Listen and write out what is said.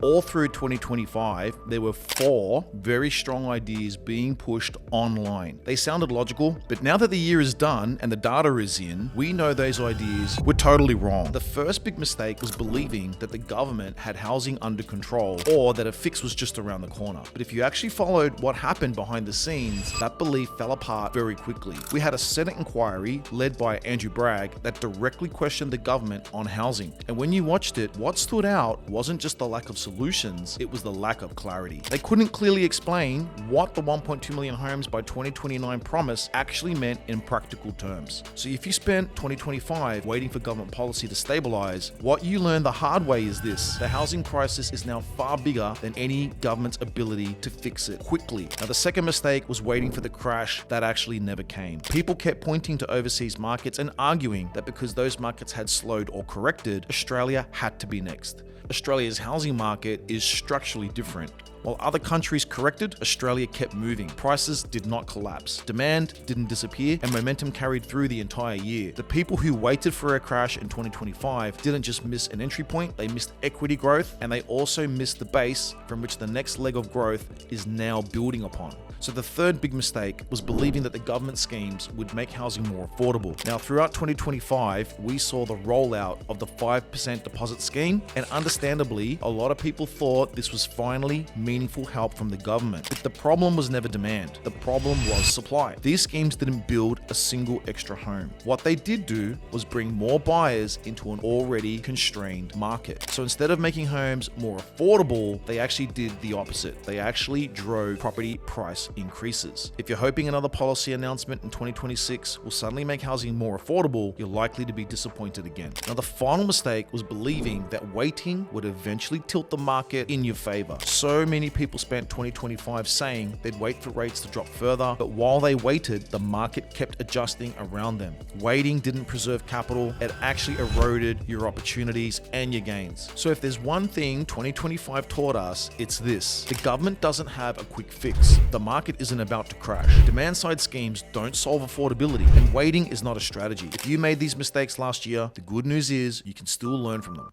All through 2025, there were 4 very strong ideas being pushed online. They sounded logical, but now that the year is done and the data is in, we know those ideas were totally wrong. The first big mistake was believing that the government had housing under control or that a fix was just around the corner. But if you actually followed what happened behind the scenes, that belief fell apart very quickly. We had a Senate inquiry led by Andrew Bragg that directly questioned the government on housing. And when you watched it, what stood out wasn't just the lack of solutions, it was the lack of clarity. They couldn't clearly explain what the 1.2 million homes by 2029 promise actually meant in practical terms. So if you spent 2025 waiting for government policy to stabilize, what you learned the hard way is this: the housing crisis is now far bigger than any government's ability to fix it quickly. Now, the second mistake was waiting for the crash that actually never came. People kept pointing to overseas markets and arguing that because those markets had slowed or corrected, Australia had to be next. Australia's housing market is structurally different. While other countries corrected, Australia kept moving. Prices did not collapse. Demand didn't disappear, and momentum carried through the entire year. The people who waited for a crash in 2025 didn't just miss an entry point, they missed equity growth, and they also missed the base from which the next leg of growth is now building upon. So the third big mistake was believing that the government schemes would make housing more affordable. Now, throughout 2025, we saw the rollout of the 5% deposit scheme, and understandably, a lot of people thought this was finally meaningful help from the government. But the problem was never demand. The problem was supply. These schemes didn't build a single extra home. What they did do was bring more buyers into an already constrained market. So instead of making homes more affordable, they actually did the opposite. They actually drove property price increases. If you're hoping another policy announcement in 2026 will suddenly make housing more affordable, you're likely to be disappointed again. Now, the final mistake was believing that waiting would eventually tilt the market in your favor. So many people spent 2025 saying they'd wait for rates to drop further, but while they waited, the market kept adjusting around them. Waiting didn't preserve capital, it actually eroded your opportunities and your gains. So if there's one thing 2025 taught us, it's this: the government doesn't have a quick fix. The market isn't about to crash. Demand side schemes don't solve affordability, and waiting is not a strategy. If you made these mistakes last year, the good news is you can still learn from them.